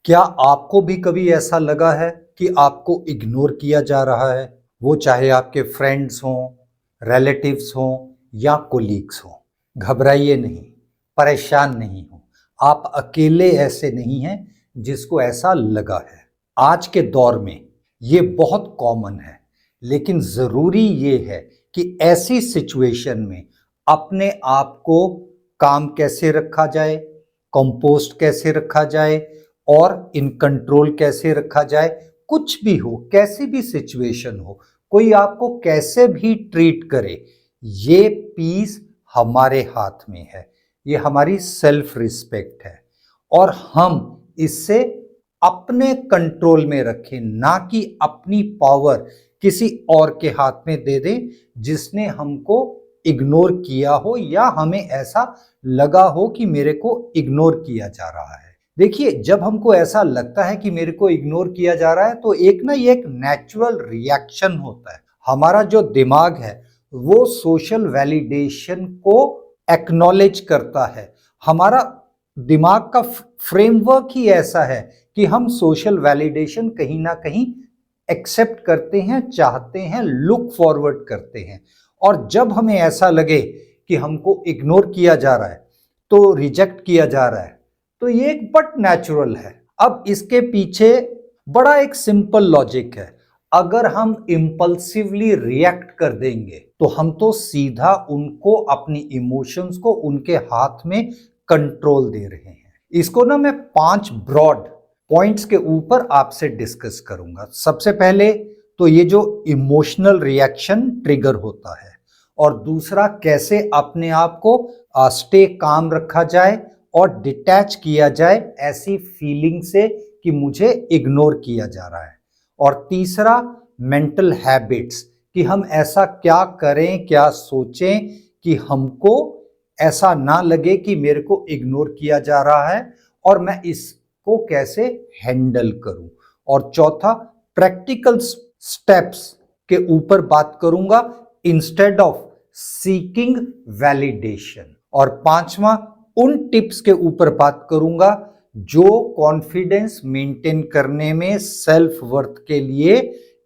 क्या आपको भी कभी ऐसा लगा है कि आपको इग्नोर किया जा रहा है? वो चाहे आपके फ्रेंड्स हों, रिलेटिव्स हों या कोलीग्स हों। घबराइए नहीं, परेशान नहीं हो। आप अकेले ऐसे नहीं हैं जिसको ऐसा लगा है। आज के दौर में ये बहुत कॉमन है, लेकिन ज़रूरी ये है कि ऐसी सिचुएशन में अपने आप को काम कैसे रखा जाए, कंपोस्ट कैसे रखा जाए और इन कंट्रोल कैसे रखा जाए। कुछ भी हो, कैसी भी सिचुएशन हो, कोई आपको कैसे भी ट्रीट करे, ये पीस हमारे हाथ में है। ये हमारी सेल्फ रिस्पेक्ट है और हम इससे अपने कंट्रोल में रखें, ना कि अपनी पावर किसी और के हाथ में दे दें जिसने हमको इग्नोर किया हो या हमें ऐसा लगा हो कि मेरे को इग्नोर किया जा रहा है। देखिए, जब हमको ऐसा लगता है कि मेरे को इग्नोर किया जा रहा है तो ये एक नेचुरल रिएक्शन होता है। हमारा जो दिमाग है वो सोशल वैलिडेशन को एक्नॉलेज करता है। हमारा दिमाग का फ्रेमवर्क ही ऐसा है कि हम सोशल वैलिडेशन कहीं ना कहीं एक्सेप्ट करते हैं, चाहते हैं, लुक फॉरवर्ड करते हैं। और जब हमें ऐसा लगे कि हमको इग्नोर किया जा रहा है, तो रिजेक्ट किया जा रहा है, तो ये एक बट नेचुरल है। अब इसके पीछे बड़ा एक सिंपल लॉजिक है। अगर हम इम्पल्सिवली रिएक्ट कर देंगे तो हम तो सीधा उनको, अपनी इमोशंस को उनके हाथ में कंट्रोल दे रहे हैं। इसको ना मैं 5 ब्रॉड पॉइंट्स के ऊपर आपसे डिस्कस करूंगा। सबसे पहले तो ये जो इमोशनल रिएक्शन ट्रिगर होता है, और दूसरा कैसे अपने आप को स्टे काम रखा जाए और डिटैच किया जाए ऐसी फीलिंग से कि मुझे इग्नोर किया जा रहा है, और तीसरा मेंटल हैबिट्स कि हम ऐसा क्या करें, क्या सोचें कि हमको ऐसा ना लगे कि मेरे को इग्नोर किया जा रहा है और मैं इसको कैसे हैंडल करूं। और चौथा प्रैक्टिकल स्टेप्स के ऊपर बात करूंगा इंस्टेड ऑफ सीकिंग वैलिडेशन। और पांचवा उन टिप्स के ऊपर बात करूंगा जो कॉन्फिडेंस मेंटेन करने में, सेल्फ वर्थ के लिए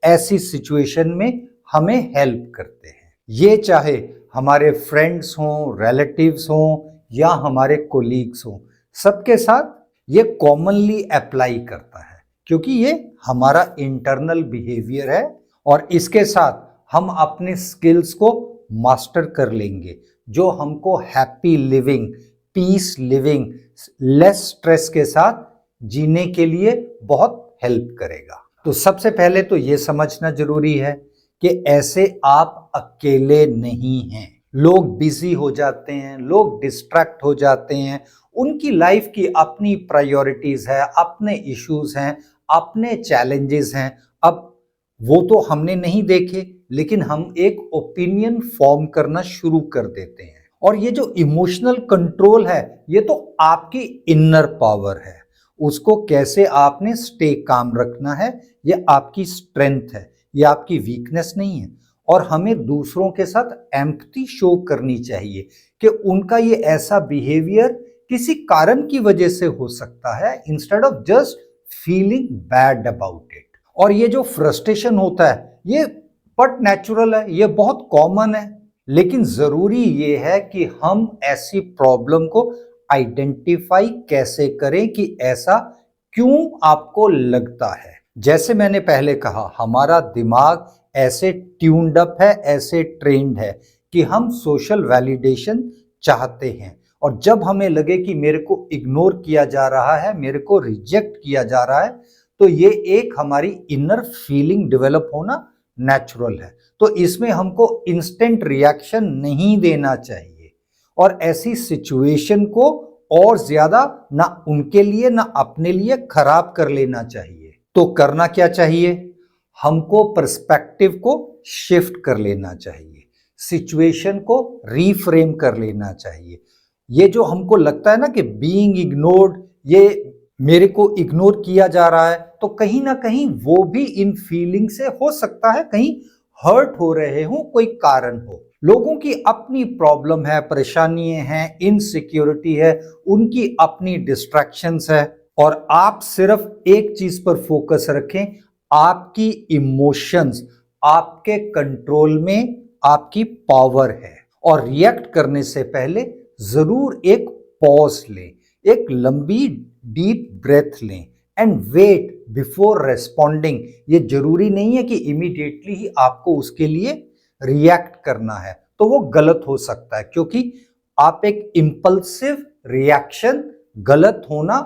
ऐसी सिचुएशन में हमें हेल्प करते हैं। ये चाहे हमारे फ्रेंड्स हों, रिलेटिव्स हों या हमारे कोलीग्स हों, सबके साथ ये कॉमनली अप्लाई करता है, क्योंकि ये हमारा इंटरनल बिहेवियर है। और इसके साथ हम अपने स्किल्स को मास्टर कर लेंगे जो हमको happy living, peace living, less stress के साथ जीने के लिए बहुत हेल्प करेगा। तो सबसे पहले तो ये समझना जरूरी है कि ऐसे आप अकेले नहीं हैं। लोग बिजी हो जाते हैं, लोग डिस्ट्रैक्ट हो जाते हैं, उनकी लाइफ की अपनी प्रायोरिटीज है, अपने इश्यूज हैं, अपने चैलेंजेस हैं। अब वो तो हमने नहीं देखे, लेकिन हम एक ओपिनियन फॉर्म करना शुरू कर देते हैं। और ये जो इमोशनल कंट्रोल है, ये तो आपकी इनर पावर है। उसको कैसे आपने स्टे काम रखना है, ये आपकी स्ट्रेंथ है, ये आपकी वीकनेस नहीं है। और हमें दूसरों के साथ एम्पैथी शो करनी चाहिए कि उनका ये ऐसा बिहेवियर किसी कारण की वजह से हो सकता है, instead of just feeling bad about it. और ये जो फ्रस्ट्रेशन होता है, ये बट नेचुरल है, ये बहुत कॉमन है, लेकिन जरूरी ये है कि हम ऐसी प्रॉब्लम को आइडेंटिफाई कैसे करें कि ऐसा क्यों आपको लगता है। जैसे मैंने पहले कहा, हमारा दिमाग ऐसे ट्यून्ड अप है, ऐसे ट्रेन्ड है कि हम सोशल वैलिडेशन चाहते हैं। और जब हमें लगे कि मेरे को इग्नोर किया जा रहा है, मेरे को रिजेक्ट किया जा रहा है, तो ये एक हमारी इनर फीलिंग डेवलप होना नेचुरल है। तो इसमें हमको इंस्टेंट रिएक्शन नहीं देना चाहिए और ऐसी सिचुएशन को और ज्यादा ना उनके लिए ना अपने लिए खराब कर लेना चाहिए। तो करना क्या चाहिए? हमको पर्सपेक्टिव को शिफ्ट कर लेना चाहिए, सिचुएशन को रीफ्रेम कर लेना चाहिए। ये जो हमको लगता है ना कि बीइंग इग्नोर्ड, ये मेरे को इग्नोर किया जा रहा है, तो कहीं ना कहीं वो भी इन फीलिंग से हो सकता है कहीं हर्ट हो रहे हो, कोई कारण हो। लोगों की अपनी प्रॉब्लम है, परेशानियां हैं, इनसिक्योरिटी है, उनकी अपनी डिस्ट्रैक्शंस है। और आप सिर्फ एक चीज पर फोकस रखें, आपकी इमोशंस आपके कंट्रोल में आपकी पावर है। और रिएक्ट करने से पहले जरूर एक पॉज लें, एक लंबी डीप ब्रेथ लें एंड वेट बिफोर रेस्पॉन्डिंग। ये जरूरी नहीं है कि इमीडिएटली ही आपको उसके लिए रिएक्ट करना है, तो वो गलत हो सकता है, क्योंकि आप एक इंपल्सिव रिएक्शन गलत होना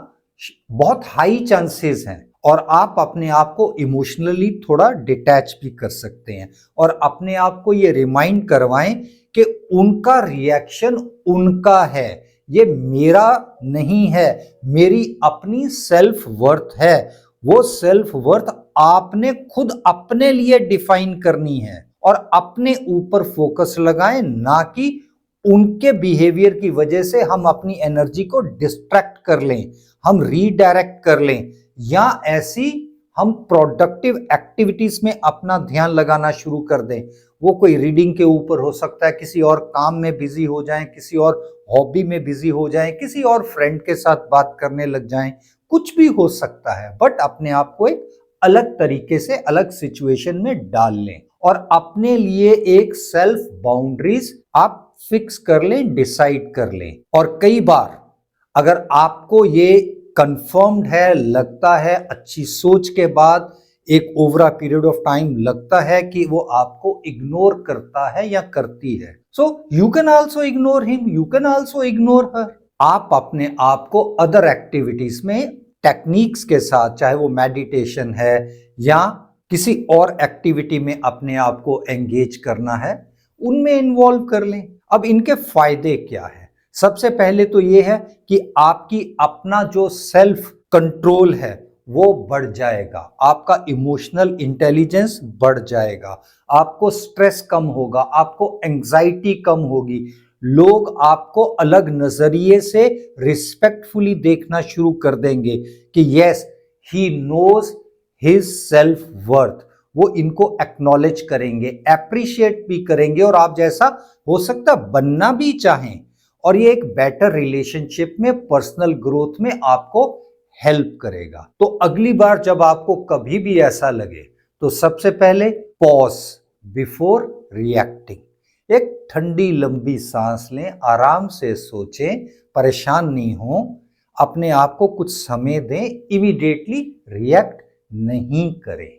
बहुत हाई चांसेस हैं। और आप अपने आप को इमोशनली थोड़ा डिटैच भी कर सकते हैं और अपने आप को ये रिमाइंड करवाएं कि उनका रिएक्शन उनका है, ये मेरा नहीं है, मेरी अपनी सेल्फ वर्थ है। वो सेल्फ वर्थ आपने खुद अपने लिए डिफाइन करनी है और अपने ऊपर फोकस लगाएं, ना कि उनके बिहेवियर की वजह से हम अपनी एनर्जी को डिस्ट्रैक्ट कर लें, हम रीडायरेक्ट कर लें, या ऐसी हम प्रोडक्टिव एक्टिविटीज में अपना ध्यान लगाना शुरू कर दें। वो कोई रीडिंग के ऊपर हो सकता है, किसी और काम में बिजी हो जाएं, किसी और हॉबी में बिजी हो जाएं, किसी और फ्रेंड के साथ बात करने लग जाएं, कुछ भी हो सकता है। बट अपने आप को एक अलग तरीके से अलग सिचुएशन में डाल लें और अपने लिए एक सेल्फ बाउंड्रीज आप फिक्स कर लें, डिसाइड कर लें। और कई बार अगर आपको ये कंफर्म्ड है, लगता है अच्छी सोच के बाद, एक over a period of time लगता है कि वो आपको इग्नोर करता है या करती है, so you can also ignore him, you can also ignore her. आप अपने आप को अदर एक्टिविटीज में टेक्निक्स के साथ, चाहे वो मेडिटेशन है या किसी और एक्टिविटी में अपने आप को एंगेज करना है, उनमें इन्वॉल्व कर लें। अब इनके फायदे क्या है? सबसे पहले तो ये है कि आपकी अपना जो सेल्फ कंट्रोल है वो बढ़ जाएगा, आपका इमोशनल इंटेलिजेंस बढ़ जाएगा, आपको स्ट्रेस कम होगा, आपको एंजाइटी कम होगी, लोग आपको अलग नजरिए से रिस्पेक्टफुली देखना शुरू कर देंगे कि yes he knows his self worth. वो इनको एक्नॉलेज करेंगे, एप्रिशिएट भी करेंगे और आप जैसा हो सकता बनना भी चाहें। और ये एक बेटर रिलेशनशिप में, पर्सनल ग्रोथ में आपको हेल्प करेगा। तो अगली बार जब आपको कभी भी ऐसा लगे तो सबसे पहले पॉज बिफोर रिएक्टिंग। एक ठंडी लंबी सांस लें, आराम से सोचें, परेशान नहीं हो, अपने आप को कुछ समय दें, इमीडिएटली रिएक्ट नहीं करें।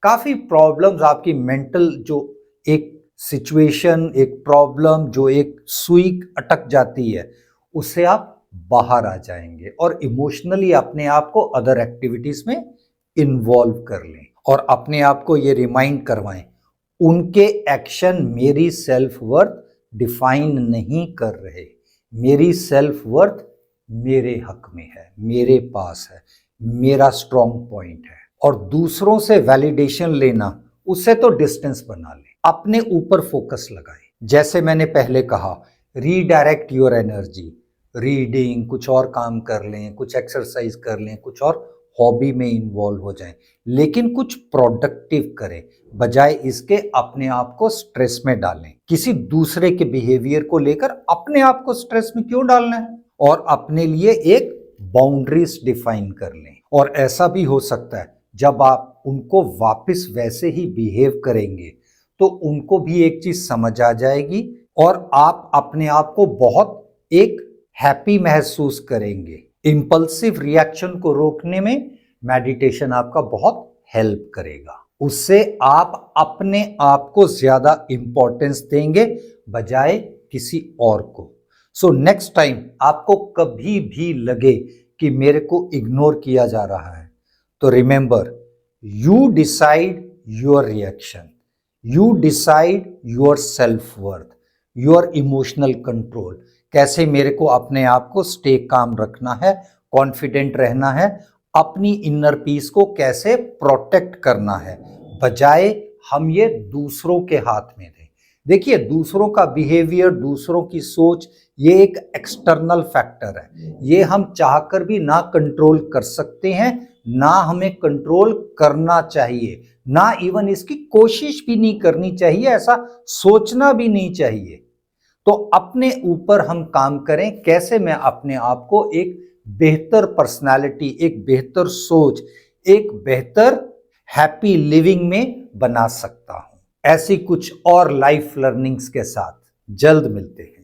काफी प्रॉब्लम्स आपकी मेंटल जो एक सिचुएशन, एक प्रॉब्लम जो एक सुई अटक जाती है, उससे आप बाहर आ जाएंगे और इमोशनली अपने आप को अदर एक्टिविटीज में इन्वॉल्व कर लें और अपने आप को ये रिमाइंड करवाएं, उनके एक्शन मेरी सेल्फ वर्थ डिफाइन नहीं कर रहे, मेरी सेल्फ वर्थ मेरे हक में है, मेरे पास है, मेरा स्ट्रॉन्ग पॉइंट है। और दूसरों से वैलिडेशन लेना, उससे तो डिस्टेंस बना लें, अपने ऊपर फोकस लगाएं। जैसे मैंने पहले कहा, रीडायरेक्ट योर एनर्जी, रीडिंग, कुछ और काम कर लें, कुछ एक्सरसाइज कर लें, कुछ और हॉबी में इन्वॉल्व हो जाएं, लेकिन कुछ प्रोडक्टिव करें, बजाय इसके अपने आप को स्ट्रेस में डालें। किसी दूसरे के बिहेवियर को लेकर अपने आप को स्ट्रेस में क्यों डालना है? और अपने लिए एक बाउंड्रीज डिफाइन कर लें। और ऐसा भी हो सकता है जब आप उनको वापस वैसे ही बिहेव करेंगे तो उनको भी एक चीज समझ आ जाएगी और आप अपने आप को बहुत एक हैप्पी महसूस करेंगे। इंपल्सिव रिएक्शन को रोकने में मेडिटेशन आपका बहुत हेल्प करेगा, उससे आप अपने आप को ज्यादा इंपॉर्टेंस देंगे बजाय किसी और को। सो नेक्स्ट टाइम आपको कभी भी लगे कि मेरे को इग्नोर किया जा रहा है, तो remember, you decide your reaction, you decide your self worth, your emotional control. कैसे मेरे को अपने आप को स्टे काम रखना है, कॉन्फिडेंट रहना है, अपनी इनर पीस को कैसे प्रोटेक्ट करना है, बजाय हम ये दूसरों के हाथ में दें। देखिए, दूसरों का बिहेवियर, दूसरों की सोच, ये एक एक्सटर्नल फैक्टर है, ये हम चाहकर भी ना कंट्रोल कर सकते हैं, ना हमें कंट्रोल करना चाहिए, ना इवन इसकी कोशिश भी नहीं करनी चाहिए, ऐसा सोचना भी नहीं चाहिए। तो अपने ऊपर हम काम करें, कैसे मैं अपने आप को एक बेहतर पर्सनालिटी, एक बेहतर सोच, एक बेहतर हैप्पी लिविंग में बना सकता हूं। ऐसी कुछ और लाइफ लर्निंग्स के साथ जल्द मिलते हैं।